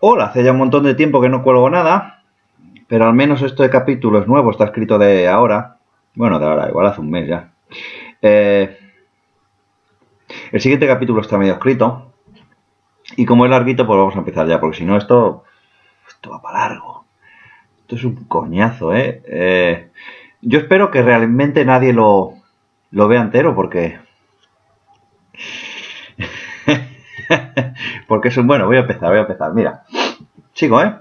Hola, hace ya un montón de tiempo que no cuelgo nada, pero al menos este capítulo es nuevo, está escrito de ahora. Bueno, de ahora, igual hace un mes ya. Eh, el siguiente capítulo está medio escrito, y como es larguito, pues vamos a empezar ya, porque si no esto va para largo. Esto es un coñazo, ¿eh? Yo espero que realmente nadie lo vea entero, porque es un... Bueno, voy a empezar, mira. Sigo, ¿eh?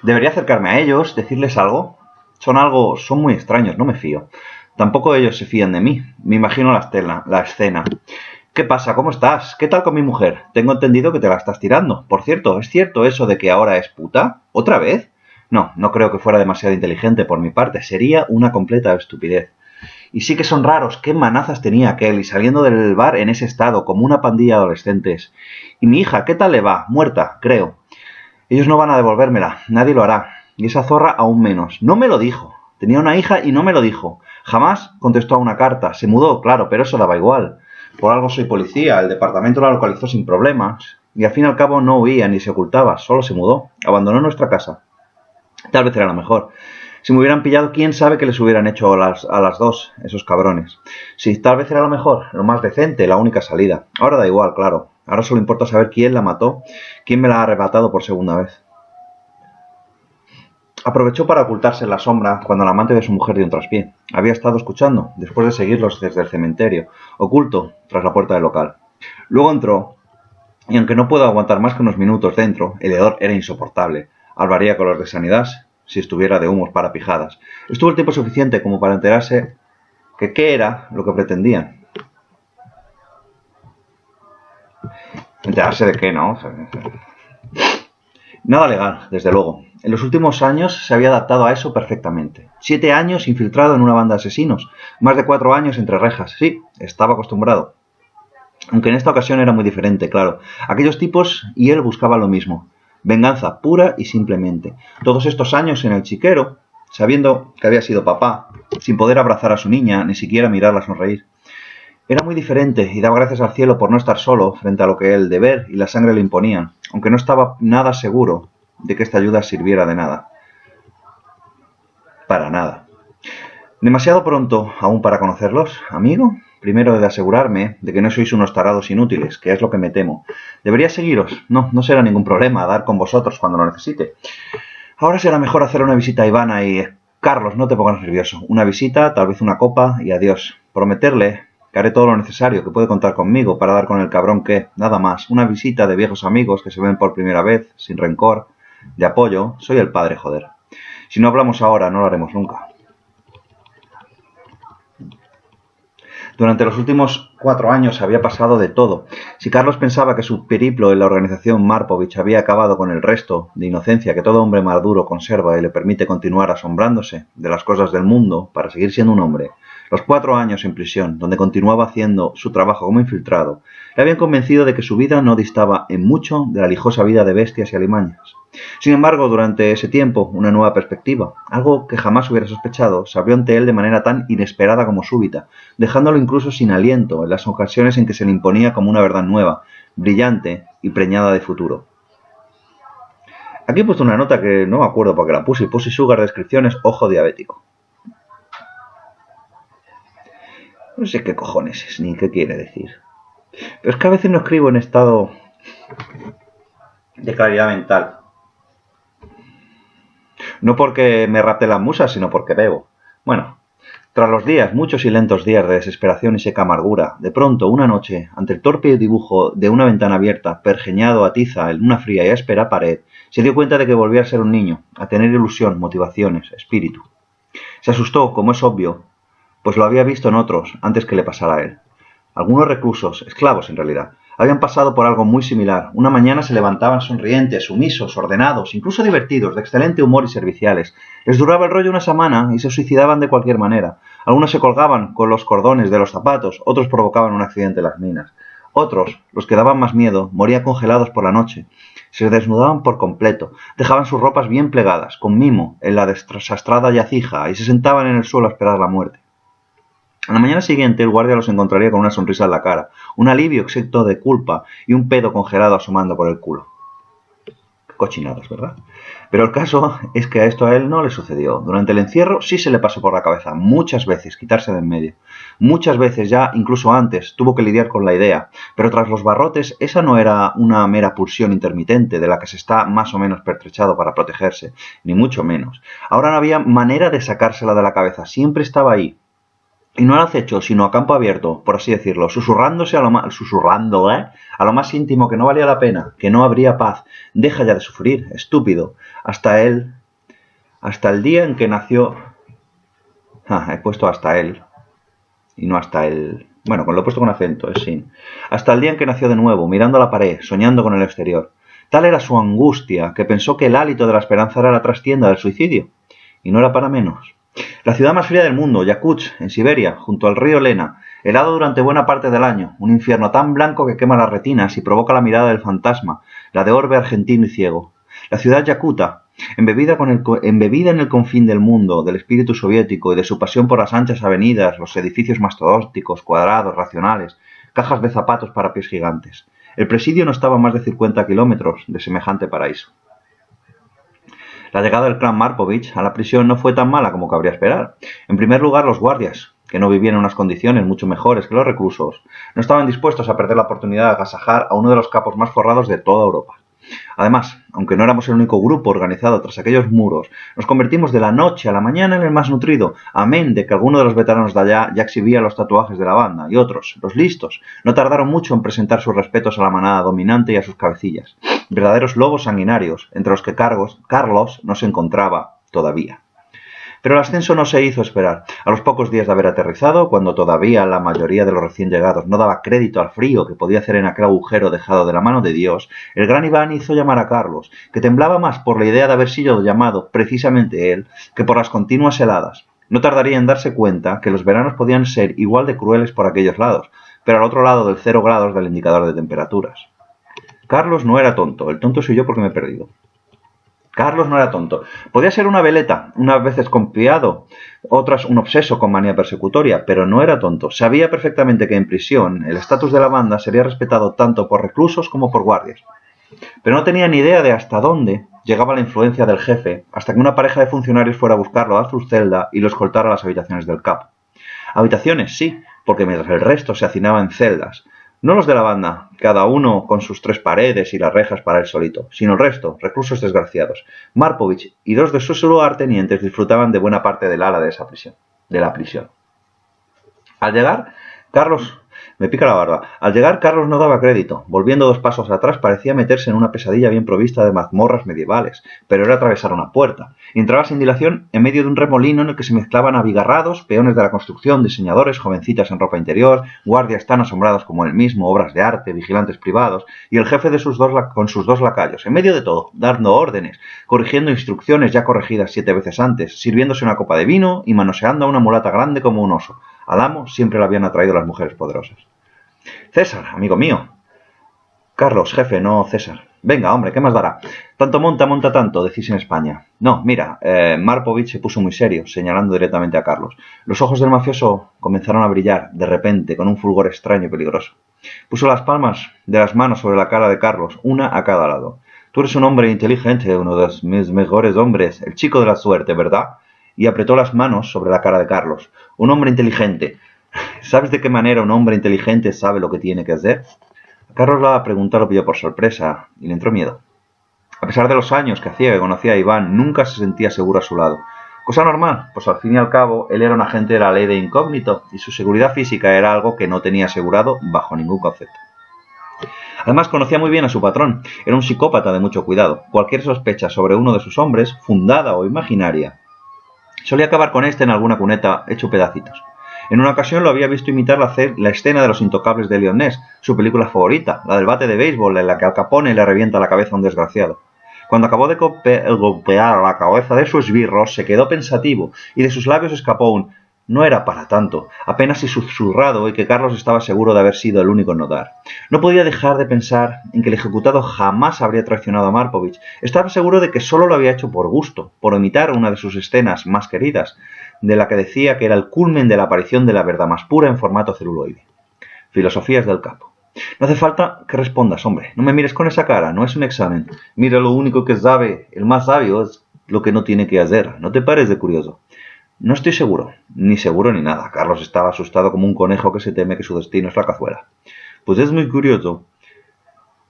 Debería acercarme a ellos, decirles algo. Son muy extraños, no me fío. Tampoco ellos se fían de mí. Me imagino la escena. ¿Qué pasa? ¿Cómo estás? ¿Qué tal con mi mujer? Tengo entendido que te la estás tirando. Por cierto, ¿es cierto eso de que ahora es puta? ¿Otra vez? No, no creo que fuera demasiado inteligente por mi parte. Sería una completa estupidez. Y sí que son raros. ¿Qué manazas tenía aquel? Y saliendo del bar en ese estado, como una pandilla de adolescentes. Y mi hija, ¿qué tal le va? Muerta, creo. Ellos no van a devolvérmela, nadie lo hará. Y esa zorra aún menos. No me lo dijo. Tenía una hija y no me lo dijo. Jamás contestó a una carta. Se mudó, claro, pero eso daba igual. Por algo soy policía, el departamento la localizó sin problemas. Y al fin y al cabo no huía ni se ocultaba, solo se mudó. Abandonó nuestra casa. Tal vez era lo mejor. Si me hubieran pillado, quién sabe qué les hubieran hecho a las dos, esos cabrones. Sí, tal vez era lo mejor, lo más decente, la única salida. Ahora da igual, claro. Ahora solo importa saber quién la mató, quién me la ha arrebatado por segunda vez. Aprovechó para ocultarse en la sombra cuando la amante de su mujer dio un traspié. Había estado escuchando, después de seguirlos desde el cementerio, oculto tras la puerta del local. Luego entró, y aunque no puedo aguantar más que unos minutos dentro, el hedor era insoportable. Hablaría con los de sanidad si estuviera de humos para pijadas. Estuvo el tiempo suficiente como para enterarse que qué era lo que pretendían. Enterarse de qué, ¿no? Nada legal, desde luego. En los últimos años se había adaptado a eso perfectamente. 7 años infiltrado en una banda de asesinos. Más de 4 años entre rejas. Sí, estaba acostumbrado. Aunque en esta ocasión era muy diferente, claro. Aquellos tipos y él buscaban lo mismo. Venganza pura y simplemente. Todos estos años en el chiquero, sabiendo que había sido papá, sin poder abrazar a su niña, ni siquiera mirarla sonreír. Era muy diferente y daba gracias al cielo por no estar solo frente a lo que el deber y la sangre le imponían, aunque no estaba nada seguro de que esta ayuda sirviera de nada. Para nada. Demasiado pronto aún para conocerlos, amigo. Primero he de asegurarme de que no sois unos tarados inútiles, que es lo que me temo. Debería seguiros. No será ningún problema dar con vosotros cuando lo necesite. Ahora será mejor hacer una visita a Ivana y... Carlos, no te pongas nervioso. Una visita, tal vez una copa y adiós. Prometerle que haré todo lo necesario, que puede contar conmigo para dar con el cabrón que, nada más, una visita de viejos amigos que se ven por primera vez, sin rencor, de apoyo. Soy el padre, joder. Si no hablamos ahora, no lo haremos nunca. Durante los últimos 4 años había pasado de todo. Si Carlos pensaba que su periplo en la organización Marpovich había acabado con el resto de inocencia que todo hombre maduro conserva y le permite continuar asombrándose de las cosas del mundo para seguir siendo un hombre, los 4 años en prisión, donde continuaba haciendo su trabajo como infiltrado, le habían convencido de que su vida no distaba en mucho de la lijosa vida de bestias y alimañas. Sin embargo, durante ese tiempo, una nueva perspectiva, algo que jamás hubiera sospechado, se abrió ante él de manera tan inesperada como súbita, dejándolo incluso sin aliento en las ocasiones en que se le imponía como una verdad nueva, brillante y preñada de futuro. Aquí he puesto una nota que no me acuerdo porque la puse, Sugar descripciones, ojo diabético. No sé qué cojones es, ni qué quiere decir. Pero es que a veces no escribo en estado de claridad mental. No porque me rapte las musas, sino porque bebo. Bueno, tras los días, muchos y lentos días de desesperación y seca amargura, de pronto, una noche, ante el torpe dibujo de una ventana abierta, pergeñado a tiza en una fría y áspera pared, se dio cuenta de que volvía a ser un niño, a tener ilusión, motivaciones, espíritu. Se asustó, como es obvio, pues lo había visto en otros antes que le pasara a él. Algunos reclusos, esclavos en realidad, habían pasado por algo muy similar. Una mañana se levantaban sonrientes, sumisos, ordenados, incluso divertidos, de excelente humor y serviciales. Les duraba el rollo una semana y se suicidaban de cualquier manera. Algunos se colgaban con los cordones de los zapatos, otros provocaban un accidente en las minas. Otros, los que daban más miedo, morían congelados por la noche. Se desnudaban por completo, dejaban sus ropas bien plegadas, con mimo, en la desastrada yacija, y se sentaban en el suelo a esperar la muerte. A la mañana siguiente el guardia los encontraría con una sonrisa en la cara, un alivio exento de culpa y un pedo congelado asomando por el culo. Cochinadas, ¿verdad? Pero el caso es que esto a él no le sucedió. Durante el encierro sí se le pasó por la cabeza muchas veces quitarse de en medio. Muchas veces ya, incluso antes, tuvo que lidiar con la idea. Pero tras los barrotes, esa no era una mera pulsión intermitente de la que se está más o menos pertrechado para protegerse, ni mucho menos. Ahora no había manera de sacársela de la cabeza, siempre estaba ahí. Y no al acecho, sino a campo abierto, por así decirlo, susurrándose a lo más íntimo que no valía la pena, que no habría paz. Deja ya de sufrir, estúpido. Hasta el día en que nació... he puesto hasta él, y no hasta él. Bueno, lo he puesto con acento, es sin. Hasta el día en que nació de nuevo, mirando a la pared, soñando con el exterior. Tal era su angustia, que pensó que el hálito de la esperanza era la trastienda del suicidio. Y no era para menos. La ciudad más fría del mundo, Yakutsk, en Siberia, junto al río Lena, helado durante buena parte del año, un infierno tan blanco que quema las retinas y provoca la mirada del fantasma, la de orbe argentino y ciego. La ciudad yakuta, embebida en el confín del mundo, del espíritu soviético y de su pasión por las anchas avenidas, los edificios mastodónticos, cuadrados, racionales, cajas de zapatos para pies gigantes. El presidio no estaba a más de 50 kilómetros de semejante paraíso. La llegada del clan Markovich a la prisión no fue tan mala como cabría esperar. En primer lugar, los guardias, que no vivían en unas condiciones mucho mejores que los reclusos, no estaban dispuestos a perder la oportunidad de agasajar a uno de los capos más forrados de toda Europa. Además, aunque no éramos el único grupo organizado tras aquellos muros, nos convertimos de la noche a la mañana en el más nutrido, amén de que alguno de los veteranos de allá ya exhibía los tatuajes de la banda, y otros, los listos, no tardaron mucho en presentar sus respetos a la manada dominante y a sus cabecillas, verdaderos lobos sanguinarios, entre los que Carlos no se encontraba todavía. Pero el ascenso no se hizo esperar. A los pocos días de haber aterrizado, cuando todavía la mayoría de los recién llegados no daba crédito al frío que podía hacer en aquel agujero dejado de la mano de Dios, el gran Iván hizo llamar a Carlos, que temblaba más por la idea de haber sido llamado precisamente él que por las continuas heladas. No tardaría en darse cuenta que los veranos podían ser igual de crueles por aquellos lados, pero al otro lado del 0 grados del indicador de temperaturas. Carlos no era tonto, el tonto soy yo porque me he perdido. Carlos no era tonto. Podía ser una veleta, unas veces confiado, otras un obseso con manía persecutoria, pero no era tonto. Sabía perfectamente que en prisión el estatus de la banda sería respetado tanto por reclusos como por guardias. Pero no tenía ni idea de hasta dónde llegaba la influencia del jefe, hasta que una pareja de funcionarios fuera a buscarlo a su celda y lo escoltara a las habitaciones del capo. Habitaciones, sí, porque mientras el resto se hacinaba en celdas. No los de la banda, cada uno con sus 3 paredes y las rejas para él solito, sino el resto, reclusos desgraciados. Markovich y 2 de sus lugartenientes disfrutaban de buena parte del ala de la prisión. Al llegar, Carlos no daba crédito. Volviendo 2 pasos atrás parecía meterse en una pesadilla bien provista de mazmorras medievales, pero era atravesar una puerta. Y entraba sin dilación en medio de un remolino en el que se mezclaban abigarrados, peones de la construcción, diseñadores, jovencitas en ropa interior, guardias tan asombrados como él mismo, obras de arte, vigilantes privados, y el jefe con sus 2 lacayos, en medio de todo, dando órdenes, corrigiendo instrucciones ya corregidas 7 veces antes, sirviéndose una copa de vino y manoseando a una mulata grande como un oso. Al amo siempre le habían atraído las mujeres poderosas. César, amigo mío. Carlos, jefe, no César. Venga, hombre, ¿qué más dará? Tanto monta tanto, decís en España. No, mira, Markovich se puso muy serio, señalando directamente a Carlos. Los ojos del mafioso comenzaron a brillar, de repente, con un fulgor extraño y peligroso. Puso las palmas de las manos sobre la cara de Carlos, una a cada lado. Tú eres un hombre inteligente, uno de mis mejores hombres, el chico de la suerte, ¿verdad? Y apretó las manos sobre la cara de Carlos. Un hombre inteligente. ¿Sabes de qué manera un hombre inteligente sabe lo que tiene que hacer? A Carlos la pregunta lo pilló por sorpresa y le entró miedo. A pesar de los años que hacía que conocía a Iván, nunca se sentía seguro a su lado. Cosa normal, pues al fin y al cabo él era un agente de la ley de incógnito y su seguridad física era algo que no tenía asegurado bajo ningún concepto. Además conocía muy bien a su patrón, era un psicópata de mucho cuidado. Cualquier sospecha sobre uno de sus hombres, fundada o imaginaria, solía acabar con este en alguna cuneta hecho pedacitos. En una ocasión lo había visto imitar la escena de Los Intocables de Leon Ness, su película favorita, la del bate de béisbol en la que Al Capone le revienta la cabeza a un desgraciado. Cuando acabó de golpear la cabeza de su esbirro, se quedó pensativo y de sus labios escapó un «no era para tanto», apenas y susurrado, y que Carlos estaba seguro de haber sido el único en notar. No podía dejar de pensar en que el ejecutado jamás habría traicionado a Markovich. Estaba seguro de que solo lo había hecho por gusto, por imitar una de sus escenas más queridas, de la que decía que era el culmen de la aparición de la verdad más pura en formato celuloide. Filosofías del capo. No hace falta que respondas, hombre. No me mires con esa cara, no es un examen. Mira, lo único que sabe el más sabio es lo que no tiene que hacer. ¿No te parece curioso? No estoy seguro, ni seguro ni nada. Carlos estaba asustado como un conejo que se teme que su destino es la cazuela. Pues es muy curioso.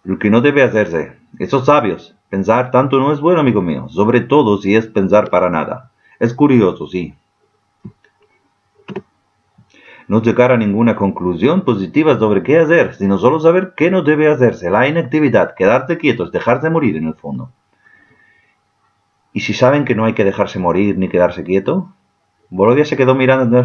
Lo que no debe hacerse. Esos sabios. Pensar tanto no es bueno, amigo mío. Sobre todo si es pensar para nada. Es curioso, sí. No llegar a ninguna conclusión positiva sobre qué hacer, sino solo saber qué no debe hacerse. La inactividad, quedarse quietos, dejarse morir en el fondo. ¿Y si saben que no hay que dejarse morir ni quedarse quieto? Volodia se quedó mirando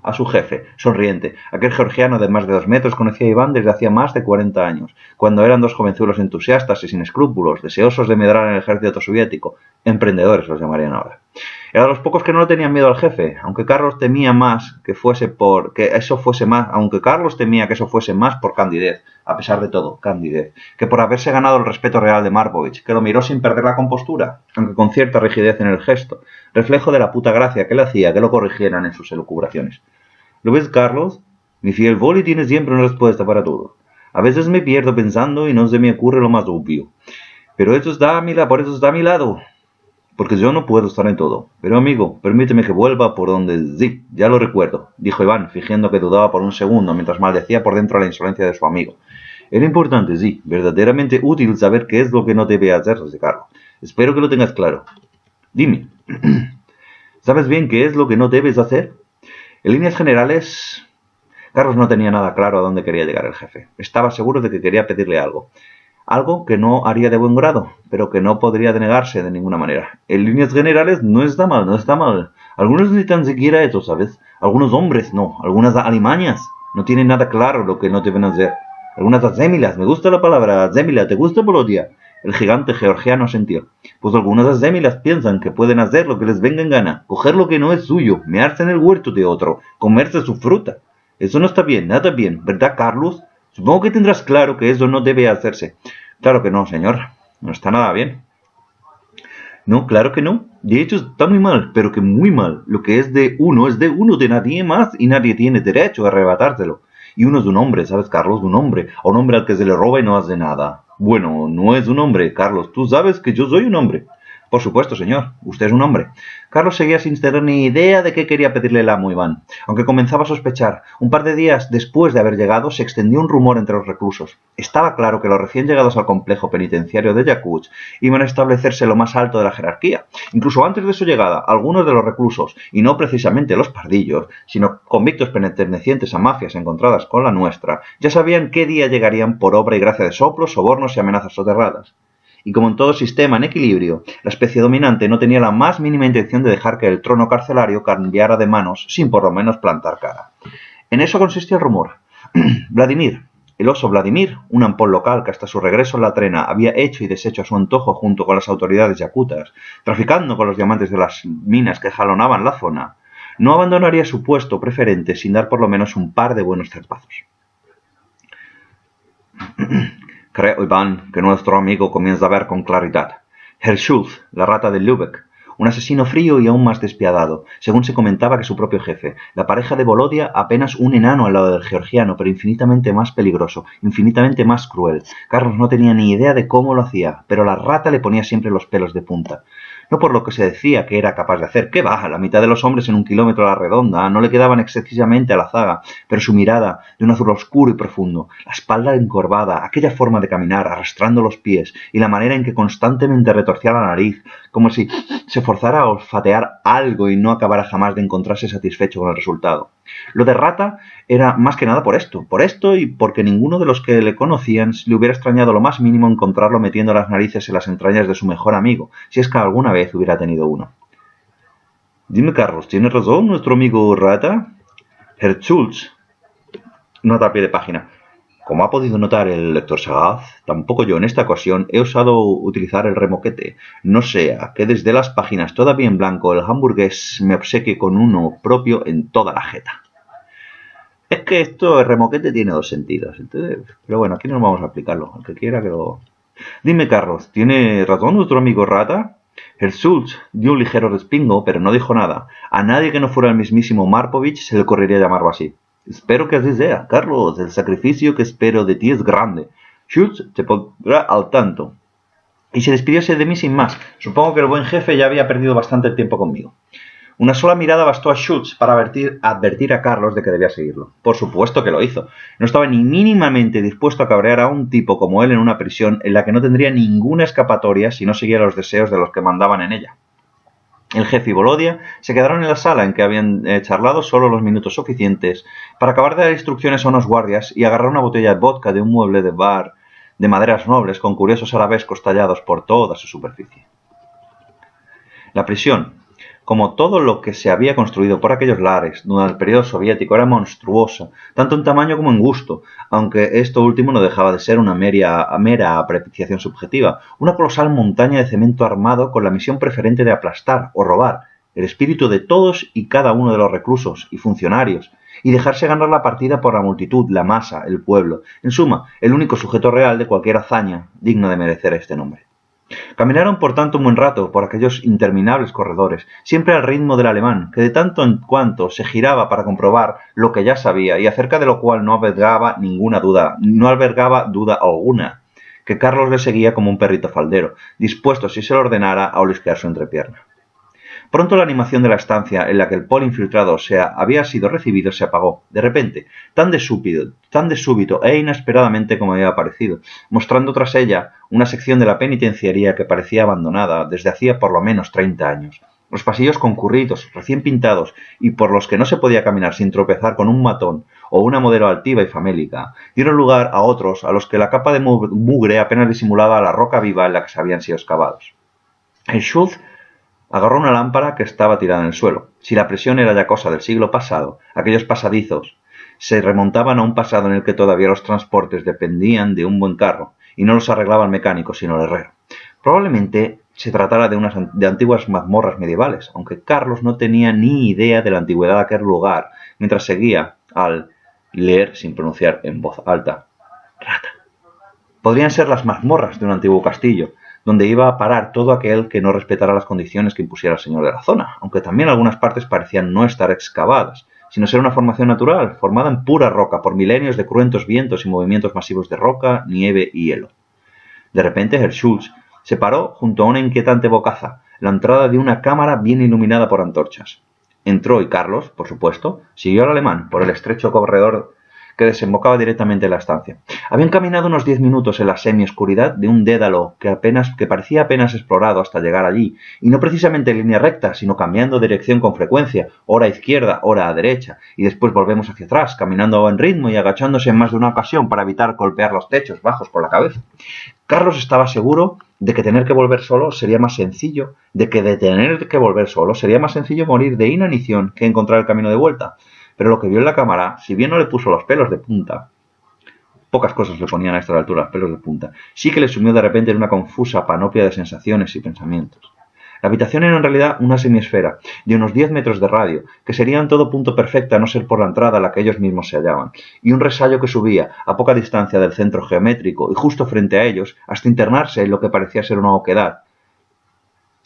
a su jefe, sonriente. Aquel georgiano de más de 2 metros conocía a Iván desde hacía más de 40 años, cuando eran dos jovenzuelos entusiastas y sin escrúpulos, deseosos de medrar en el ejército soviético. Emprendedores los llamarían ahora. Era de los pocos que no le tenían miedo al jefe, aunque Carlos temía que eso fuese más por candidez, a pesar de todo, candidez, que por haberse ganado el respeto real de Markovich, que lo miró sin perder la compostura, aunque con cierta rigidez en el gesto, reflejo de la puta gracia que le hacía que lo corrigieran en sus elucubraciones. ¿Lo ves, Carlos? Mi fiel Voli tiene siempre una respuesta para todo. A veces me pierdo pensando y no se me ocurre lo más obvio. Por eso está a mi lado. Porque yo no puedo estar en todo. Pero amigo, permíteme que vuelva por donde... Sí, ya lo recuerdo, dijo Iván, fingiendo que dudaba por un segundo, mientras maldecía por dentro la insolencia de su amigo. Era importante, sí, verdaderamente útil saber qué es lo que no debe hacer, Carlos. Espero que lo tengas claro. Dime, ¿sabes bien qué es lo que no debes hacer? En líneas generales... Carlos no tenía nada claro a dónde quería llegar el jefe. Estaba seguro de que quería pedirle algo. Algo que no haría de buen grado, pero que no podría denegarse de ninguna manera. En líneas generales no está mal, no está mal. Algunos ni tan siquiera eso, ¿sabes? Algunos hombres no, algunas alimañas no tienen nada claro lo que no deben hacer. Algunas azémilas, me gusta la palabra azémila, ¿te gusta, Volodia? El gigante georgiano asintió. Pues algunas azémilas piensan que pueden hacer lo que les venga en gana, coger lo que no es suyo, mearse en el huerto de otro, comerse su fruta. Eso no está bien, nada bien, ¿verdad, Carlos? Supongo que tendrás claro que eso no debe hacerse. Claro que no, señor. No está nada bien. No, claro que no. De hecho, está muy mal, pero que muy mal. Lo que es de uno, de nadie más, y nadie tiene derecho a arrebatárselo. Y uno es un hombre, ¿sabes, Carlos? Un hombre. A un hombre al que se le roba y no hace nada. Bueno, no es un hombre, Carlos. Tú sabes que yo soy un hombre. Por supuesto, señor. Usted es un hombre. Carlos seguía sin tener ni idea de qué quería pedirle el amo Iván, aunque comenzaba a sospechar. Un par de días después de haber llegado, se extendió un rumor entre los reclusos. Estaba claro que los recién llegados al complejo penitenciario de Yakutsk iban a establecerse lo más alto de la jerarquía. Incluso antes de su llegada, algunos de los reclusos, y no precisamente los pardillos, sino convictos pertenecientes a mafias encontradas con la nuestra, ya sabían qué día llegarían por obra y gracia de soplos, sobornos y amenazas soterradas. Y como en todo sistema en equilibrio, la especie dominante no tenía la más mínima intención de dejar que el trono carcelario cambiara de manos sin por lo menos plantar cara. En eso consistía el rumor. Vladimir, el oso Vladimir, un ampón local que hasta su regreso en la trena había hecho y deshecho a su antojo junto con las autoridades yakutas, traficando con los diamantes de las minas que jalonaban la zona, no abandonaría su puesto preferente sin dar por lo menos un par de buenos zarpazos. Creo, Iván, que nuestro amigo comienza a ver con claridad. Herr Schultz, la rata de Lübeck, un asesino frío y aún más despiadado, según se comentaba que su propio jefe. La pareja de Volodia, apenas un enano al lado del georgiano, pero infinitamente más peligroso, infinitamente más cruel. Carlos no tenía ni idea de cómo lo hacía, pero la rata le ponía siempre los pelos de punta. No por lo que se decía que era capaz de hacer, que va, la mitad de los hombres en 1 kilómetro a la redonda no le quedaban excesivamente a la zaga, pero su mirada, de un azul oscuro y profundo, la espalda encorvada, aquella forma de caminar, arrastrando los pies, y la manera en que constantemente retorcía la nariz, como si se forzara a olfatear algo y no acabara jamás de encontrarse satisfecho con el resultado. Lo de rata era más que nada por esto y porque ninguno de los que le conocían le hubiera extrañado lo más mínimo encontrarlo metiendo las narices en las entrañas de su mejor amigo, si es que alguna vez hubiera tenido uno. Dime, Carlos, ¿tiene razón nuestro amigo rata? Herr Schultz. Nota a pie de página. Como ha podido notar el lector sagaz, tampoco yo en esta ocasión he osado utilizar el remoquete, no sea que desde las páginas todavía en blanco el hamburgués me obsequie con uno propio en toda la jeta. Es que esto, el remoquete tiene 2 sentidos, entonces, pero bueno, aquí no vamos a aplicarlo, el que quiera que lo... Dime, Carlos, ¿tiene razón nuestro amigo rata? El Schultz dio un ligero respingo, pero no dijo nada. A nadie que no fuera el mismísimo Markovich se le ocurriría llamarlo así. Espero que así sea, Carlos. El sacrificio que espero de ti es grande. Schultz te pondrá al tanto. Y se despidióse de mí sin más. Supongo que el buen jefe ya había perdido bastante el tiempo conmigo. Una sola mirada bastó a Schultz para advertir a Carlos de que debía seguirlo. Por supuesto que lo hizo. No estaba ni mínimamente dispuesto a cabrear a un tipo como él en una prisión en la que no tendría ninguna escapatoria si no siguiera los deseos de los que mandaban en ella. El jefe y Volodia se quedaron en la sala en que habían charlado solo los minutos suficientes para acabar de dar instrucciones a unos guardias y agarrar una botella de vodka de un mueble de bar de maderas nobles con curiosos arabescos tallados por toda su superficie. La prisión, como todo lo que se había construido por aquellos lares durante el periodo soviético, era monstruosa, tanto en tamaño como en gusto, aunque esto último no dejaba de ser una mera apreciación subjetiva, una colosal montaña de cemento armado con la misión preferente de aplastar o robar el espíritu de todos y cada uno de los reclusos y funcionarios, y dejarse ganar la partida por la multitud, la masa, el pueblo, en suma, el único sujeto real de cualquier hazaña digna de merecer este nombre. Caminaron por tanto un buen rato por aquellos interminables corredores, siempre al ritmo del alemán, que de tanto en cuanto se giraba para comprobar lo que ya sabía y acerca de lo cual no albergaba duda alguna, que Carlos le seguía como un perrito faldero, dispuesto si se lo ordenara a olisquear su entrepierna. Pronto la animación de la estancia en la que el poli infiltrado había sido recibido se apagó, de repente, tan de súbito e inesperadamente como había aparecido, mostrando tras ella una sección de la penitenciaría que parecía abandonada desde hacía por lo menos 30 años. Los pasillos concurridos, recién pintados, y por los que no se podía caminar sin tropezar con un matón o una modelo altiva y famélica, dieron lugar a otros a los que la capa de mugre apenas disimulaba la roca viva en la que se habían sido excavados. El Schultz agarró una lámpara que estaba tirada en el suelo. Si la presión era ya cosa del siglo pasado, aquellos pasadizos se remontaban a un pasado en el que todavía los transportes dependían de un buen carro, y no los arreglaba el mecánico, sino el herrero. Probablemente se tratara de antiguas mazmorras medievales, aunque Carlos no tenía ni idea de la antigüedad de aquel lugar, mientras seguía al leer sin pronunciar en voz alta. Rata. Podrían ser las mazmorras de un antiguo castillo, donde iba a parar todo aquel que no respetara las condiciones que impusiera el señor de la zona, aunque también algunas partes parecían no estar excavadas, sino ser una formación natural, formada en pura roca por milenios de cruentos vientos y movimientos masivos de roca, nieve y hielo. De repente, Herr Schultz se paró junto a una inquietante bocaza, la entrada de una cámara bien iluminada por antorchas. Entró y Carlos, por supuesto, siguió al alemán por el estrecho corredor que desembocaba directamente en la estancia. Habían caminado unos 10 minutos en la semioscuridad de un dédalo que parecía apenas explorado hasta llegar allí, y no precisamente en línea recta, sino cambiando de dirección con frecuencia, ora a izquierda, ora a derecha, y después volvemos hacia atrás, caminando en ritmo y agachándose en más de una ocasión para evitar golpear los techos bajos con la cabeza. Carlos estaba seguro de que de tener que volver solo sería más sencillo morir de inanición que encontrar el camino de vuelta. Pero lo que vio en la cámara, si bien no le puso los pelos de punta, pocas cosas le ponían a esta altura los pelos de punta, sí que le sumió de repente en una confusa panoplia de sensaciones y pensamientos. La habitación era en realidad una semiesfera, de unos 10 metros de radio, que sería en todo punto perfecta a no ser por la entrada a la que ellos mismos se hallaban, y un resallo que subía, a poca distancia del centro geométrico y justo frente a ellos, hasta internarse en lo que parecía ser una oquedad,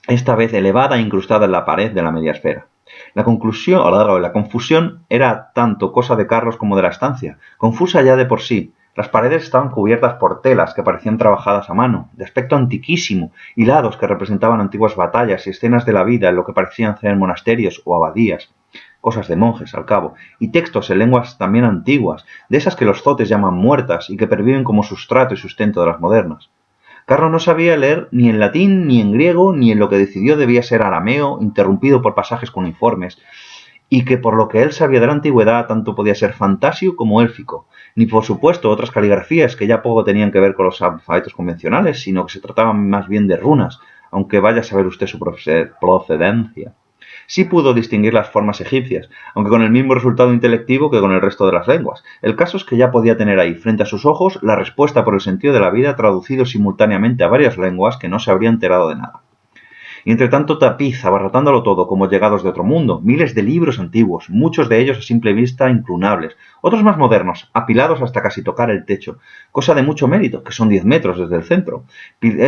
esta vez elevada e incrustada en la pared de la media esfera. La confusión era tanto cosa de Carlos como de la estancia, confusa ya de por sí. Las paredes estaban cubiertas por telas que parecían trabajadas a mano, de aspecto antiquísimo, hilados que representaban antiguas batallas y escenas de la vida en lo que parecían ser monasterios o abadías, cosas de monjes al cabo, y textos en lenguas también antiguas, de esas que los zotes llaman muertas y que perviven como sustrato y sustento de las modernas. Carlos no sabía leer ni en latín, ni en griego, ni en lo que decidió debía ser arameo, interrumpido por pasajes cuneiformes, y que por lo que él sabía de la antigüedad tanto podía ser fantasio como élfico, ni por supuesto otras caligrafías que ya poco tenían que ver con los alfabetos convencionales, sino que se trataban más bien de runas, aunque vaya a saber usted su procedencia. Sí pudo distinguir las formas egipcias, aunque con el mismo resultado intelectivo que con el resto de las lenguas. El caso es que ya podía tener ahí, frente a sus ojos, la respuesta por el sentido de la vida traducido simultáneamente a varias lenguas que no se habría enterado de nada. Y entre tanto tapiz, abarrotándolo todo como llegados de otro mundo, miles de libros antiguos, muchos de ellos a simple vista inclunables, otros más modernos, apilados hasta casi tocar el techo, cosa de mucho mérito, que son 10 metros desde el centro,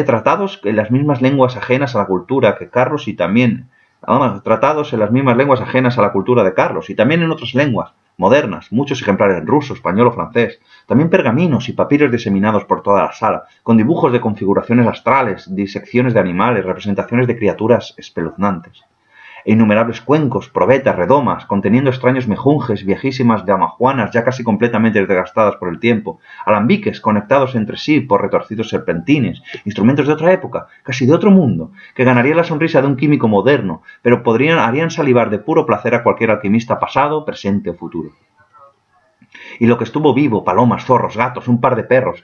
tratados en las mismas lenguas ajenas a la cultura que Carlos y también Además, tratados en las mismas lenguas ajenas a la cultura de Carlos y también en otras lenguas modernas, muchos ejemplares en ruso, español o francés, también pergaminos y papiros diseminados por toda la sala, con dibujos de configuraciones astrales, disecciones de animales, representaciones de criaturas espeluznantes, e innumerables cuencos, probetas, redomas, conteniendo extraños mejunjes, viejísimas damajuanas ya casi completamente desgastadas por el tiempo, alambiques conectados entre sí por retorcidos serpentines, instrumentos de otra época, casi de otro mundo, que ganarían la sonrisa de un químico moderno, pero harían salivar de puro placer a cualquier alquimista pasado, presente o futuro. Y lo que estuvo vivo, palomas, zorros, gatos, un par de perros,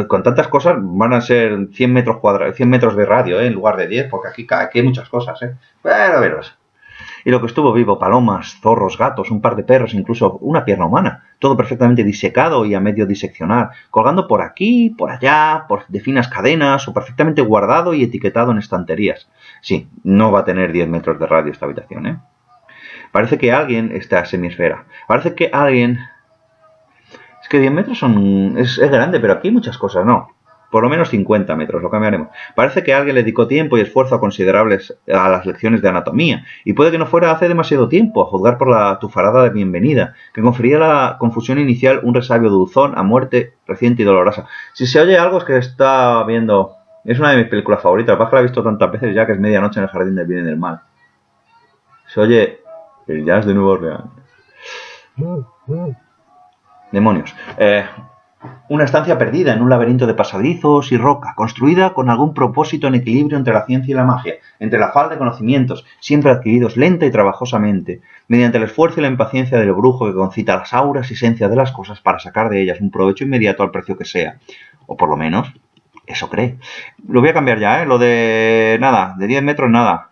con tantas cosas van a ser 100 metros cuadrados, 100 metros de radio, en lugar de 10, porque aquí hay muchas cosas, Pero veros. Y lo que estuvo vivo, palomas, zorros, gatos, un par de perros, incluso una pierna humana, todo perfectamente disecado y a medio diseccionar, colgando por aquí, por allá, de finas cadenas, o perfectamente guardado y etiquetado en estanterías. Sí, no va a tener 10 metros de radio esta habitación, Parece que alguien, esta semiesfera, parece que alguien... Es que 10 metros es grande, pero aquí hay muchas cosas, no. Por lo menos 50 metros, lo cambiaremos. Parece que alguien le dedicó tiempo y esfuerzo considerables a las lecciones de anatomía, y puede que no fuera hace demasiado tiempo, a juzgar por la tufarada de bienvenida, que confería a la confusión inicial un resabio dulzón a muerte reciente y dolorosa. Si se oye algo es que está viendo... Es una de mis películas favoritas, lo que pasa es que la he visto tantas veces ya que es Medianoche en el Jardín del Bien y del Mal. Se oye el jazz de Nueva Orleans. Demonios. Una estancia perdida en un laberinto de pasadizos y roca, construida con algún propósito en equilibrio entre la ciencia y la magia, entre la falta de conocimientos, siempre adquiridos lenta y trabajosamente, mediante el esfuerzo y la impaciencia del brujo que concita las auras y esencias de las cosas para sacar de ellas un provecho inmediato al precio que sea. O por lo menos, eso cree. Lo voy a cambiar ya, Lo de... nada, de 10 metros nada.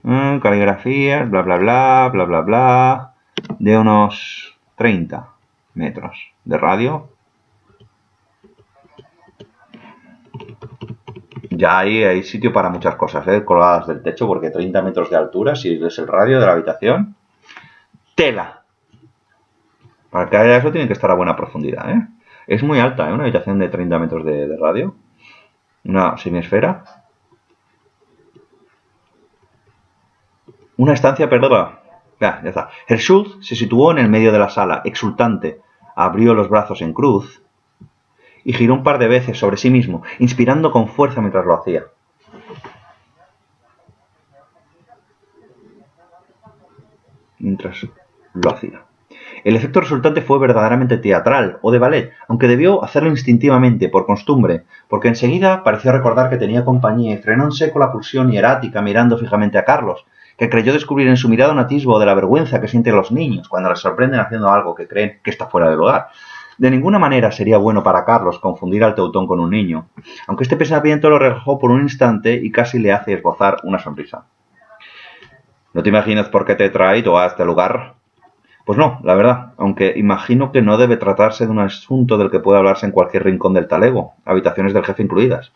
Caligrafías, bla bla bla, bla bla bla. De unos 30 metros de radio. Ya hay sitio para muchas cosas, colgadas del techo, porque 30 metros de altura, si es el radio de la habitación, tela. Para que haya eso tiene que estar a buena profundidad, Es muy alta, una habitación de 30 metros de radio. Una semiesfera. Una estancia perdida. Ya está. Herr Schultz se situó en el medio de la sala, exultante. Abrió los brazos en cruz y giró un par de veces sobre sí mismo, inspirando con fuerza mientras lo hacía. El efecto resultante fue verdaderamente teatral o de ballet, aunque debió hacerlo instintivamente, por costumbre, porque enseguida pareció recordar que tenía compañía y frenó en seco la pulsión hierática mirando fijamente a Carlos, que creyó descubrir en su mirada un atisbo de la vergüenza que sienten los niños cuando les sorprenden haciendo algo que creen que está fuera de lugar. De ninguna manera sería bueno para Carlos confundir al teutón con un niño, aunque este pensamiento lo relajó por un instante y casi le hace esbozar una sonrisa. ¿No te imaginas por qué te he traído a este lugar? Pues no, la verdad, aunque imagino que no debe tratarse de un asunto del que puede hablarse en cualquier rincón del talego, habitaciones del jefe incluidas.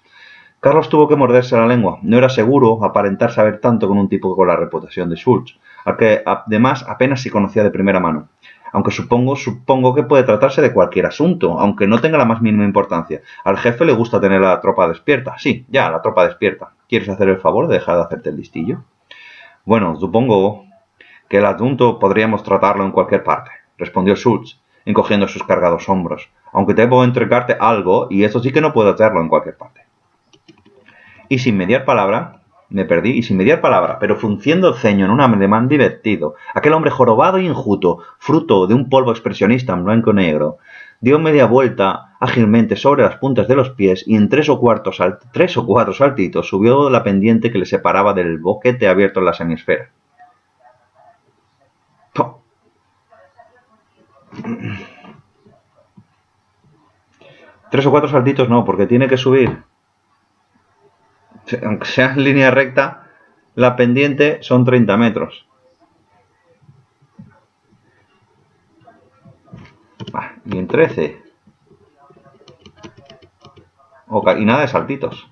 Carlos tuvo que morderse la lengua. No era seguro aparentar saber tanto con un tipo con la reputación de Schultz, al que además apenas se conocía de primera mano. Aunque supongo que puede tratarse de cualquier asunto, aunque no tenga la más mínima importancia. Al jefe le gusta tener a la tropa despierta. Sí, ya, la tropa despierta. ¿Quieres hacer el favor de dejar de hacerte el listillo? Bueno, supongo que el asunto podríamos tratarlo en cualquier parte, respondió Schultz, encogiendo sus cargados hombros. Aunque debo entregarte algo, y eso sí que no puedo hacerlo en cualquier parte. Y sin mediar palabra, pero frunciendo el ceño en un ademán divertido, aquel hombre jorobado y enjuto, fruto de un polvo expresionista en blanco y negro, dio media vuelta ágilmente sobre las puntas de los pies y en tres o cuatro saltitos subió la pendiente que le separaba del boquete abierto en la semiesfera. ¡Oh! 3 o 4 saltitos no, porque tiene que subir. Aunque sea en línea recta, la pendiente son 30 metros. Y en 13. Y nada de saltitos.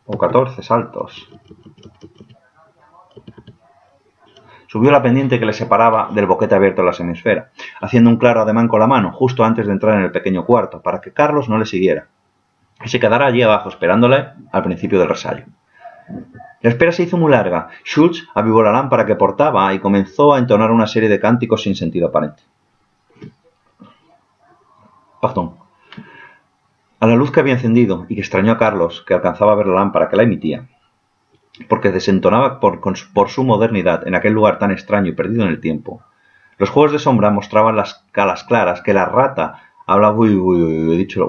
O 14 saltos. Subió la pendiente que le separaba del boquete abierto en la semisfera, haciendo un claro ademán con la mano, justo antes de entrar en el pequeño cuarto, para que Carlos no le siguiera y se quedara allí abajo esperándole al principio del resayo. La espera se hizo muy larga. Schultz avivó la lámpara que portaba y comenzó a entonar una serie de cánticos sin sentido aparente. Pardon. A la luz que había encendido y que extrañó a Carlos, que alcanzaba a ver la lámpara que la emitía, porque desentonaba por su modernidad en aquel lugar tan extraño y perdido en el tiempo. Los juegos de sombra mostraban a las claras que la rata hablaba... he dicho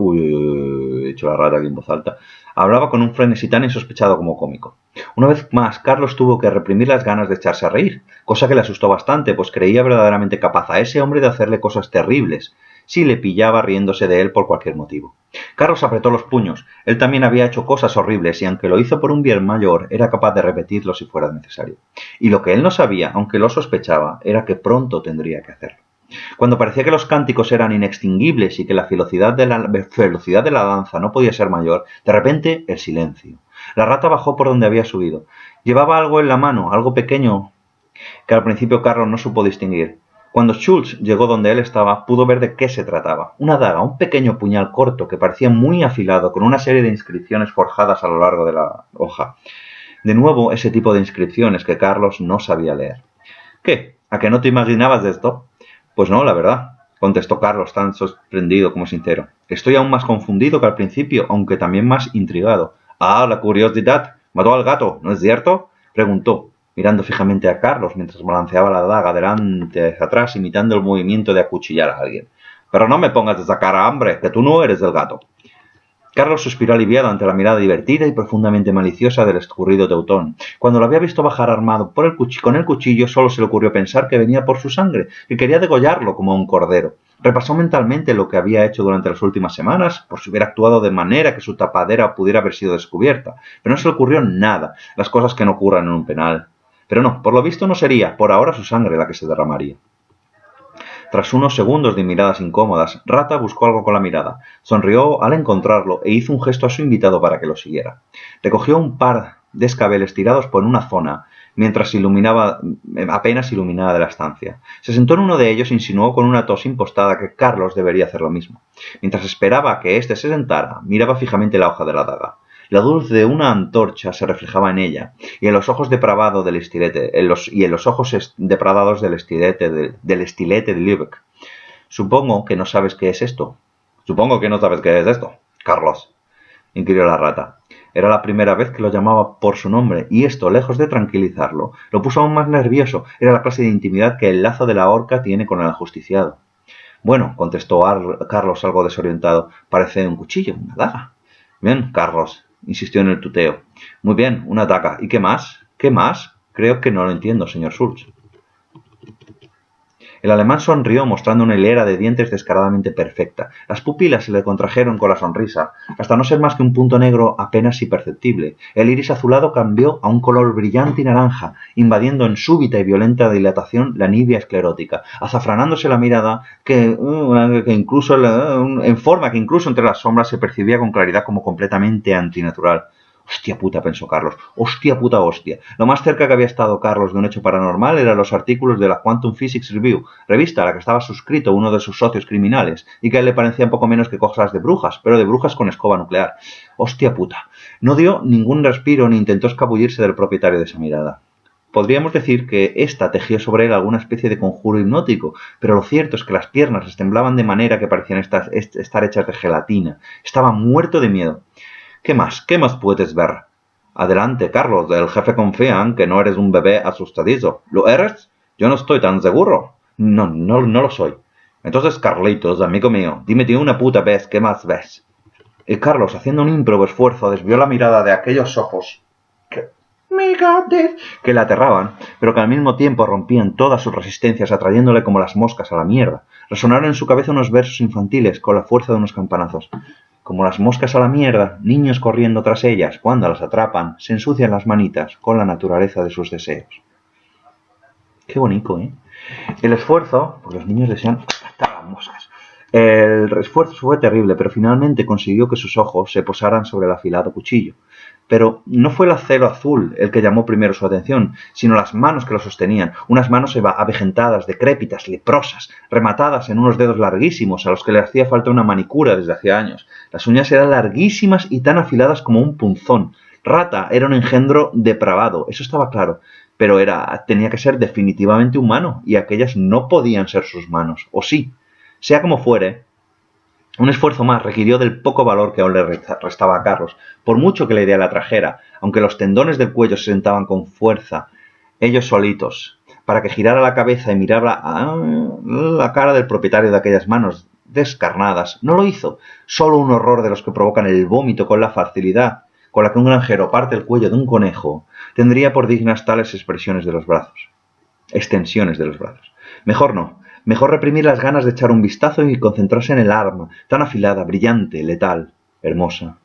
la rata aquí en voz alta. Hablaba con un frenesí tan insospechado como cómico. Una vez más, Carlos tuvo que reprimir las ganas de echarse a reír, cosa que le asustó bastante, pues creía verdaderamente capaz a ese hombre de hacerle cosas terribles, si le pillaba riéndose de él por cualquier motivo. Carlos apretó los puños. Él también había hecho cosas horribles y aunque lo hizo por un bien mayor, era capaz de repetirlo si fuera necesario. Y lo que él no sabía, aunque lo sospechaba, era que pronto tendría que hacerlo. Cuando parecía que los cánticos eran inextinguibles y que la velocidad de la danza no podía ser mayor, de repente el silencio. La rata bajó por donde había subido. Llevaba algo en la mano, algo pequeño que al principio Carlos no supo distinguir. Cuando Schultz llegó donde él estaba, pudo ver de qué se trataba. Una daga, un pequeño puñal corto que parecía muy afilado, con una serie de inscripciones forjadas a lo largo de la hoja. De nuevo, ese tipo de inscripciones que Carlos no sabía leer. ¿Qué? ¿A que no te imaginabas de esto? Pues no, la verdad, contestó Carlos, tan sorprendido como sincero. Estoy aún más confundido que al principio, aunque también más intrigado. Ah, la curiosidad. Mató al gato, ¿no es cierto? Preguntó, mirando fijamente a Carlos mientras balanceaba la daga adelante hacia atrás, imitando el movimiento de acuchillar a alguien. Pero no me pongas esa cara, hombre, que tú no eres el gato. Carlos suspiró aliviado ante la mirada divertida y profundamente maliciosa del escurrido teutón. Cuando lo había visto bajar armado con el cuchillo, solo se le ocurrió pensar que venía por su sangre, que quería degollarlo como a un cordero. Repasó mentalmente lo que había hecho durante las últimas semanas, por si hubiera actuado de manera que su tapadera pudiera haber sido descubierta. Pero no se le ocurrió nada, las cosas que no ocurran en un penal. Pero no, por lo visto no sería, por ahora, su sangre la que se derramaría. Tras unos segundos de miradas incómodas, Rata buscó algo con la mirada, sonrió al encontrarlo e hizo un gesto a su invitado para que lo siguiera. Recogió un par de escabeles tirados por una zona, mientras apenas iluminada de la estancia. Se sentó en uno de ellos e insinuó con una tos impostada que Carlos debería hacer lo mismo. Mientras esperaba que éste se sentara, miraba fijamente la hoja de la daga. La luz de una antorcha se reflejaba en ella, y en los ojos depravados del estilete, del estilete de Lübeck. Supongo que no sabes qué es esto. Supongo que no sabes qué es esto, Carlos, inquirió la rata. Era la primera vez que lo llamaba por su nombre, y esto, lejos de tranquilizarlo, lo puso aún más nervioso. Era la clase de intimidad que el lazo de la horca tiene con el ajusticiado. Bueno, contestó Carlos algo desorientado, parece un cuchillo, una daga. Bien, Carlos, insistió en el tuteo. Muy bien, una daga. ¿Y qué más? ¿Qué más? Creo que no lo entiendo, señor Schultz. El alemán sonrió mostrando una hilera de dientes descaradamente perfecta. Las pupilas se le contrajeron con la sonrisa, hasta no ser más que un punto negro apenas imperceptible. El iris azulado cambió a un color brillante y naranja, invadiendo en súbita y violenta dilatación la nibia esclerótica, azafranándose la mirada en forma que incluso entre las sombras se percibía con claridad como completamente antinatural. Hostia puta, pensó Carlos. Hostia puta hostia. Lo más cerca que había estado Carlos de un hecho paranormal eran los artículos de la Quantum Physics Review, revista a la que estaba suscrito uno de sus socios criminales, y que a él le parecían poco menos que cosas de brujas, pero de brujas con escoba nuclear. Hostia puta. No dio ningún respiro ni intentó escabullirse del propietario de esa mirada. Podríamos decir que ésta tejió sobre él alguna especie de conjuro hipnótico, pero lo cierto es que las piernas les temblaban de manera que parecían estar hechas de gelatina. Estaba muerto de miedo. ¿Qué más? ¿Qué más puedes ver? Adelante, Carlos. El jefe confía en que no eres un bebé asustadizo. ¿Lo eres? Yo no estoy tan seguro. No lo soy. Entonces, Carlitos, amigo mío, dime de una puta vez qué más ves. Y Carlos, haciendo un ímprobo esfuerzo, desvió la mirada de aquellos ojos que le aterraban, pero que al mismo tiempo rompían todas sus resistencias, atrayéndole como las moscas a la mierda. Resonaron en su cabeza unos versos infantiles con la fuerza de unos campanazos. Como las moscas a la mierda, niños corriendo tras ellas, cuando las atrapan, se ensucian las manitas con la naturaleza de sus deseos. Qué bonito, ¿eh? El esfuerzo, porque los niños desean matar a las moscas. El esfuerzo fue terrible, pero finalmente consiguió que sus ojos se posaran sobre el afilado cuchillo. Pero no fue el celo azul el que llamó primero su atención, sino las manos que lo sostenían, unas manos avejentadas, decrépitas, leprosas, rematadas en unos dedos larguísimos a los que le hacía falta una manicura desde hacía años. Las uñas eran larguísimas y tan afiladas como un punzón. Rata era un engendro depravado, eso estaba claro, pero tenía que ser definitivamente humano, y aquellas no podían ser sus manos, o sí. Sea como fuere, un esfuerzo más requirió del poco valor que aún le restaba a Carlos, por mucho que la idea la trajera, aunque los tendones del cuello se sentaban con fuerza, ellos solitos, para que girara la cabeza y mirara la cara del propietario de aquellas manos descarnadas. No lo hizo, solo un horror de los que provocan el vómito con la facilidad con la que un granjero parte el cuello de un conejo, tendría por dignas tales expresiones de los brazos, extensiones de los brazos. Mejor no, mejor reprimir las ganas de echar un vistazo y concentrarse en el arma, tan afilada, brillante, letal, hermosa.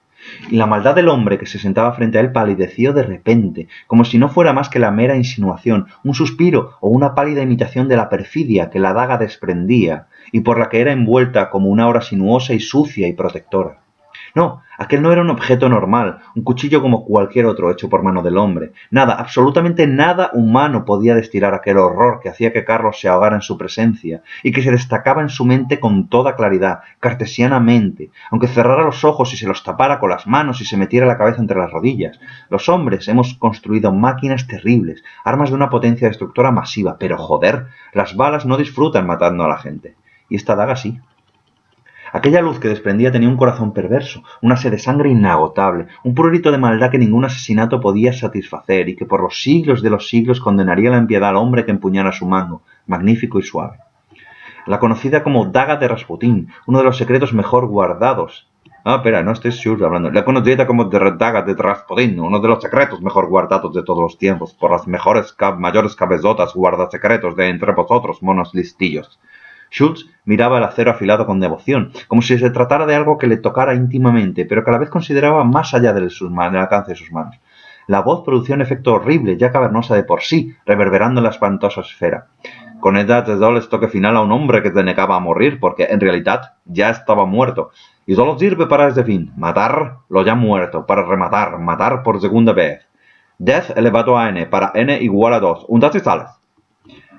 Y la maldad del hombre que se sentaba frente a él palideció de repente, como si no fuera más que la mera insinuación, un suspiro o una pálida imitación de la perfidia que la daga desprendía, y por la que era envuelta como una hora sinuosa y sucia y protectora. No, aquel no era un objeto normal, un cuchillo como cualquier otro hecho por mano del hombre. Nada, absolutamente nada humano podía destilar aquel horror que hacía que Carlos se ahogara en su presencia y que se destacaba en su mente con toda claridad, cartesianamente, aunque cerrara los ojos y se los tapara con las manos y se metiera la cabeza entre las rodillas. Los hombres hemos construido máquinas terribles, armas de una potencia destructora masiva, pero joder, las balas no disfrutan matando a la gente. Y esta daga sí. Aquella luz que desprendía tenía un corazón perverso, una sed de sangre inagotable, un prurito de maldad que ningún asesinato podía satisfacer y que por los siglos de los siglos condenaría la impiedad al hombre que empuñara su mango, magnífico y suave. La conocida como daga de Rasputín, uno de los secretos mejor guardados. Espera, no estoy hablando. La conocida como daga de Rasputín, uno de los secretos mejor guardados de todos los tiempos, por las mayores cabezotas guardasecretos de entre vosotros, monos listillos. Schultz miraba el acero afilado con devoción, como si se tratara de algo que le tocara íntimamente, pero que a la vez consideraba más allá del alcance de sus manos. La voz producía un efecto horrible, ya cavernosa de por sí, reverberando en la espantosa esfera. Con ella te doles toque final a un hombre que se negaba a morir, porque en realidad ya estaba muerto. Y solo sirve para este fin, matar lo ya muerto, para rematar, matar por segunda vez. Death elevado a n, para n igual a 2. Un y sales.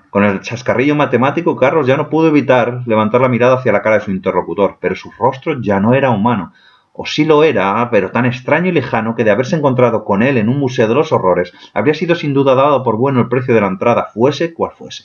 Con el chascarrillo matemático, Carlos ya no pudo evitar levantar la mirada hacia la cara de su interlocutor, pero su rostro ya no era humano. O sí lo era, pero tan extraño y lejano que de haberse encontrado con él en un museo de los horrores, habría sido sin duda dado por bueno el precio de la entrada, fuese cual fuese.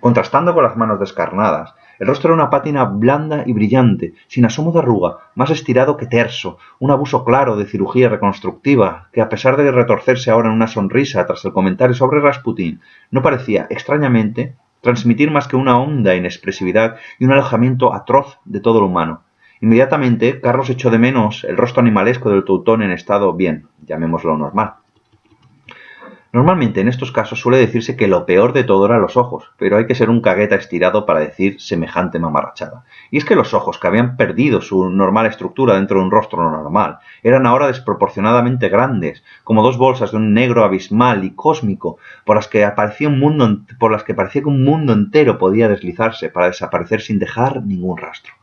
Contrastando con las manos descarnadas, el rostro era una pátina blanda y brillante, sin asomo de arruga, más estirado que terso, un abuso claro de cirugía reconstructiva, que a pesar de retorcerse ahora en una sonrisa tras el comentario sobre Rasputín, no parecía, extrañamente, transmitir más que una honda inexpresividad y un alejamiento atroz de todo lo humano. Inmediatamente, Carlos echó de menos el rostro animalesco del teutón en estado bien, llamémoslo normal. Normalmente en estos casos suele decirse que lo peor de todo eran los ojos, pero hay que ser un cagueta estirado para decir semejante mamarrachada. Y es que los ojos, que habían perdido su normal estructura dentro de un rostro normal, eran ahora desproporcionadamente grandes, como dos bolsas de un negro abismal y cósmico, por las que parecía que un mundo entero podía deslizarse para desaparecer sin dejar ningún rastro.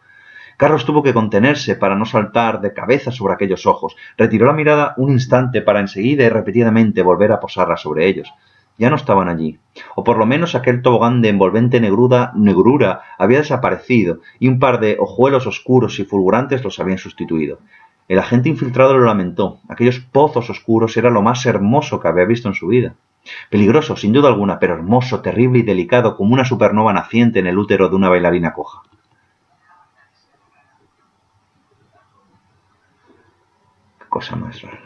Carlos tuvo que contenerse para no saltar de cabeza sobre aquellos ojos. Retiró la mirada un instante para enseguida y repetidamente volver a posarla sobre ellos. Ya no estaban allí. O por lo menos aquel tobogán de envolvente negrura había desaparecido y un par de ojuelos oscuros y fulgurantes los habían sustituido. El agente infiltrado lo lamentó. Aquellos pozos oscuros era lo más hermoso que había visto en su vida. Peligroso, sin duda alguna, pero hermoso, terrible y delicado como una supernova naciente en el útero de una bailarina coja. Cosa más rara.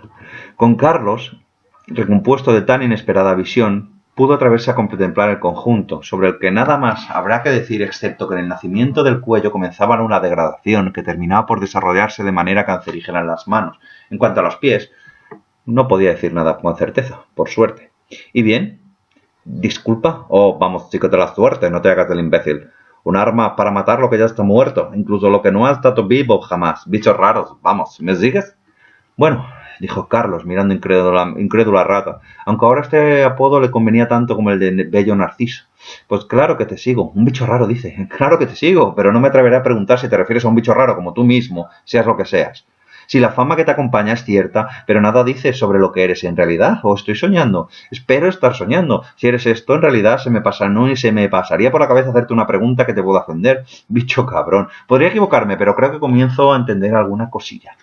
Con Carlos, recompuesto de tan inesperada visión, pudo atreverse a contemplar el conjunto, sobre el que nada más habrá que decir excepto que en el nacimiento del cuello comenzaba una degradación que terminaba por desarrollarse de manera cancerígena en las manos. En cuanto a los pies, no podía decir nada con certeza, por suerte. ¿Y bien? ¿Disculpa? Oh, vamos, chico de la suerte, no te hagas el imbécil. Un arma para matar lo que ya está muerto, incluso lo que no ha estado vivo jamás. Bichos raros, vamos, ¿me sigues? Bueno, dijo Carlos, mirando incrédula a Rata, aunque ahora este apodo le convenía tanto como el de Bello Narciso. Pues claro que te sigo. Un bicho raro, dice. Claro que te sigo, pero no me atreveré a preguntar si te refieres a un bicho raro como tú mismo, seas lo que seas. Si la fama que te acompaña es cierta, pero nada dice sobre lo que eres en realidad, ¿o estoy soñando? Espero estar soñando. Si eres esto, en realidad se me pasaría por la cabeza hacerte una pregunta que te pueda ofender. Bicho cabrón. Podría equivocarme, pero creo que comienzo a entender alguna cosilla.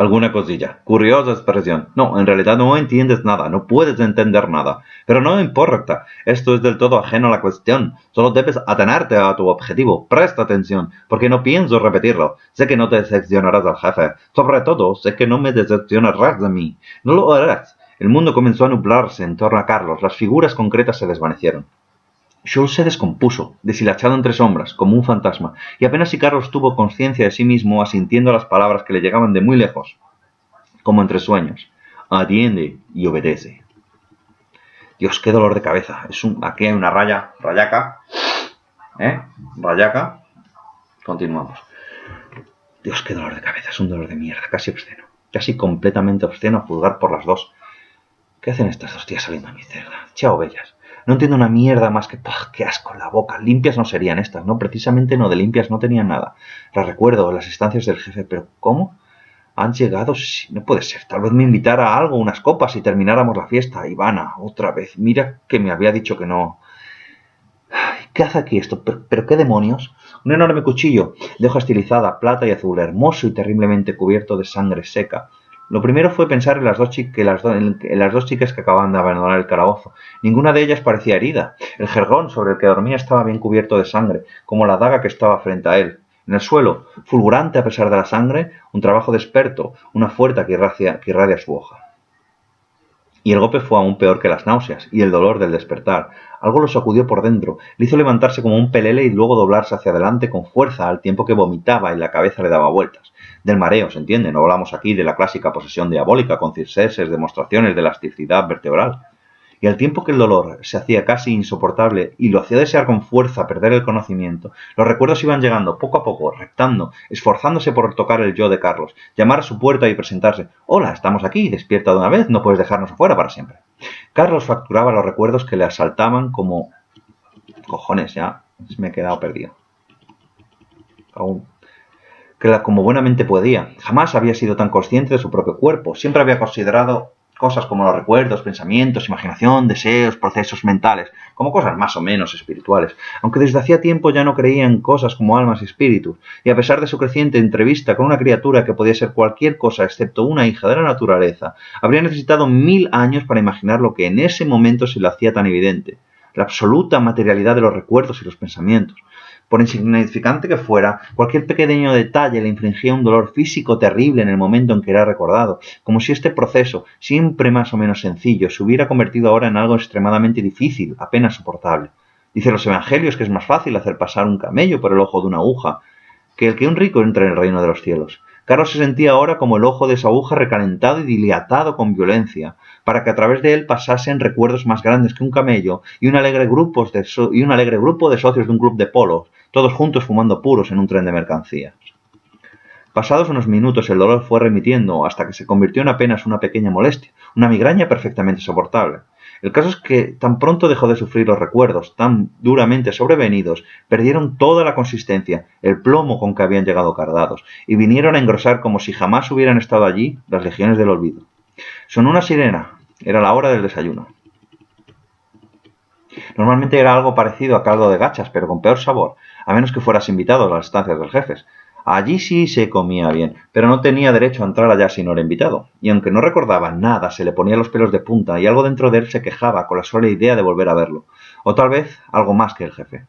Alguna cosilla. Curiosa expresión. No, en realidad no entiendes nada, no puedes entender nada. Pero no importa, esto es del todo ajeno a la cuestión. Solo debes atenerte a tu objetivo. Presta atención, porque no pienso repetirlo. Sé que no te decepcionarás del jefe. Sobre todo, sé que no me decepcionarás de mí. No lo harás. El mundo comenzó a nublarse en torno a Carlos. Las figuras concretas se desvanecieron. Schultz se descompuso, deshilachado entre sombras, como un fantasma, y apenas si Carlos tuvo conciencia de sí mismo, asintiendo a las palabras que le llegaban de muy lejos, como entre sueños. Atiende y obedece. Dios, qué dolor de cabeza. Aquí hay una rayaca. Rayaca. Continuamos. Dios, qué dolor de cabeza. Es un dolor de mierda, casi obsceno. Casi completamente obsceno a juzgar por las dos. ¿Qué hacen estas dos tías saliendo a mi cerda? Chao, bellas. No entiendo una mierda más que... ¡Pah, qué asco en la boca! Limpias no serían estas, ¿no? Precisamente no, de limpias no tenían nada. Las recuerdo, las estancias del jefe, pero ¿cómo? Han llegado... Sí, no puede ser. Tal vez me invitara a algo, unas copas y termináramos la fiesta. Ivana, otra vez. Mira que me había dicho que no... Ay, ¿qué hace aquí esto? ¿Pero qué demonios? Un enorme cuchillo de hoja estilizada, plata y azul, hermoso y terriblemente cubierto de sangre seca. Lo primero fue pensar en las dos chicas que acababan de abandonar el calabozo. Ninguna de ellas parecía herida. El jergón sobre el que dormía estaba bien cubierto de sangre, como la daga que estaba frente a él. En el suelo, fulgurante a pesar de la sangre, un trabajo de experto, una fuerza que irradia su hoja. Y el golpe fue aún peor que las náuseas y el dolor del despertar. Algo lo sacudió por dentro, le hizo levantarse como un pelele y luego doblarse hacia adelante con fuerza al tiempo que vomitaba y la cabeza le daba vueltas. Del mareo, se entiende, no hablamos aquí de la clásica posesión diabólica con circenses, demostraciones de elasticidad vertebral. Y al tiempo que el dolor se hacía casi insoportable y lo hacía desear con fuerza perder el conocimiento, los recuerdos iban llegando poco a poco, reptando, esforzándose por tocar el yo de Carlos, llamar a su puerta y presentarse. «Hola, estamos aquí, despierta de una vez, no puedes dejarnos afuera para siempre». Carlos fracturaba los recuerdos que le asaltaban como... Cojones, ya me he quedado perdido. Aún... como buenamente podía. Jamás había sido tan consciente de su propio cuerpo. Siempre había considerado cosas como los recuerdos, pensamientos, imaginación, deseos, procesos mentales, como cosas más o menos espirituales, aunque desde hacía tiempo ya no creía en cosas como almas y espíritus, y a pesar de su creciente entrevista con una criatura que podía ser cualquier cosa excepto una hija de la naturaleza, habría necesitado 1000 años para imaginar lo que en ese momento se le hacía tan evidente, la absoluta materialidad de los recuerdos y los pensamientos. Por insignificante que fuera, cualquier pequeño detalle le infligía un dolor físico terrible en el momento en que era recordado, como si este proceso, siempre más o menos sencillo, se hubiera convertido ahora en algo extremadamente difícil, apenas soportable. Dicen los evangelios que es más fácil hacer pasar un camello por el ojo de una aguja que el que un rico entre en el reino de los cielos. Carlos se sentía ahora como el ojo de esa aguja recalentado y dilatado con violencia, para que a través de él pasasen recuerdos más grandes que un camello y un alegre grupo de socios de un club de polos, todos juntos fumando puros en un tren de mercancías. Pasados unos minutos el dolor fue remitiendo hasta que se convirtió en apenas una pequeña molestia, una migraña perfectamente soportable. El caso es que tan pronto dejó de sufrir los recuerdos, tan duramente sobrevenidos, perdieron toda la consistencia, el plomo con que habían llegado cargados, y vinieron a engrosar como si jamás hubieran estado allí las legiones del olvido. Sonó una sirena, era la hora del desayuno. Normalmente era algo parecido a caldo de gachas, pero con peor sabor, a menos que fueras invitado a las estancias del jefe. Allí sí se comía bien, pero no tenía derecho a entrar allá si no era invitado. Y aunque no recordaba nada, se le ponía los pelos de punta y algo dentro de él se quejaba con la sola idea de volver a verlo. O tal vez algo más que al jefe.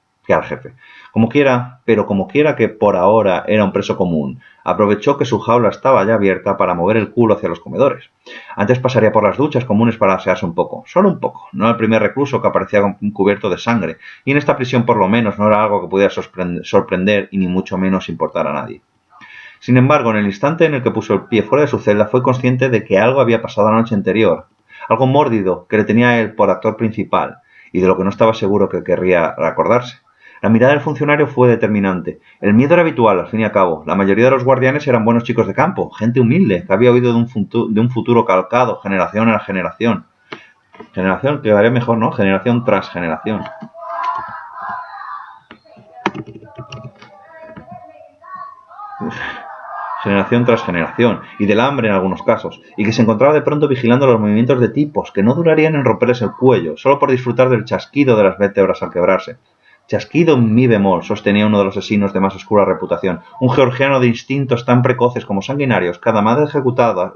Como quiera que por ahora era un preso común, aprovechó que su jaula estaba ya abierta para mover el culo hacia los comedores. Antes pasaría por las duchas comunes para asearse un poco, solo un poco, no el primer recluso que aparecía cubierto de sangre, y en esta prisión por lo menos no era algo que pudiera sorprender y ni mucho menos importar a nadie. Sin embargo, en el instante en el que puso el pie fuera de su celda fue consciente de que algo había pasado la noche anterior, algo mórbido que le tenía a él por actor principal, y de lo que no estaba seguro que querría acordarse. La mirada del funcionario fue determinante. El miedo era habitual, al fin y al cabo. La mayoría de los guardianes eran buenos chicos de campo, gente humilde, que había oído de un futuro calcado, generación a generación. Generación, quedaría mejor, ¿no? Generación tras generación. Generación tras generación, y del hambre en algunos casos, y que se encontraba de pronto vigilando los movimientos de tipos que no durarían en romperles el cuello, solo por disfrutar del chasquido de las vértebras al quebrarse. Chasquido mi bemol, sostenía uno de los asesinos de más oscura reputación. Un georgiano de instintos tan precoces como sanguinarios, cada madre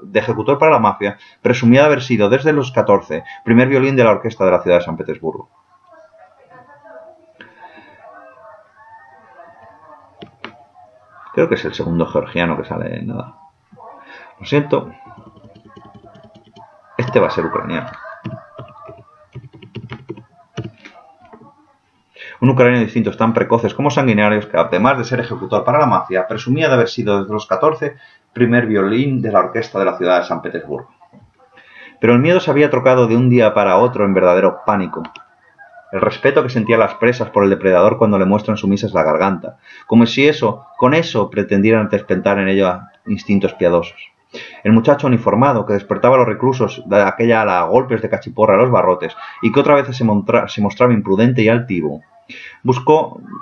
de ejecutor para la mafia, presumía de haber sido, desde los 14, primer violín de la orquesta de la ciudad de San Petersburgo. Creo que es el segundo georgiano que sale en nada. Lo siento. Este va a ser ucraniano. Un ucraniano de instintos tan precoces como sanguinarios que, además de ser ejecutor para la mafia, presumía de haber sido desde los 14 primer violín de la orquesta de la ciudad de San Petersburgo. Pero el miedo se había trocado de un día para otro en verdadero pánico. El respeto que sentían las presas por el depredador cuando le muestran sumisas la garganta, como si con eso pretendieran despertar en ello instintos piadosos. El muchacho uniformado que despertaba a los reclusos de aquella ala a golpes de cachiporra a los barrotes y que otra vez se mostraba imprudente y altivo,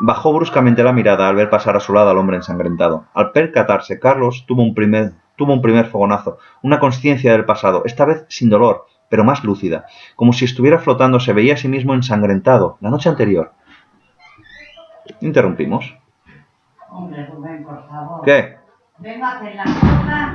bajó bruscamente la mirada al ver pasar a su lado al hombre ensangrentado. Al percatarse, Carlos tuvo un primer fogonazo, una conciencia del pasado, esta vez sin dolor, pero más lúcida, como si estuviera flotando. Se veía a sí mismo ensangrentado la noche anterior. Interrumpimos. Hombre, Rubén, por favor. ¿Qué? Vengo a hacer la cosas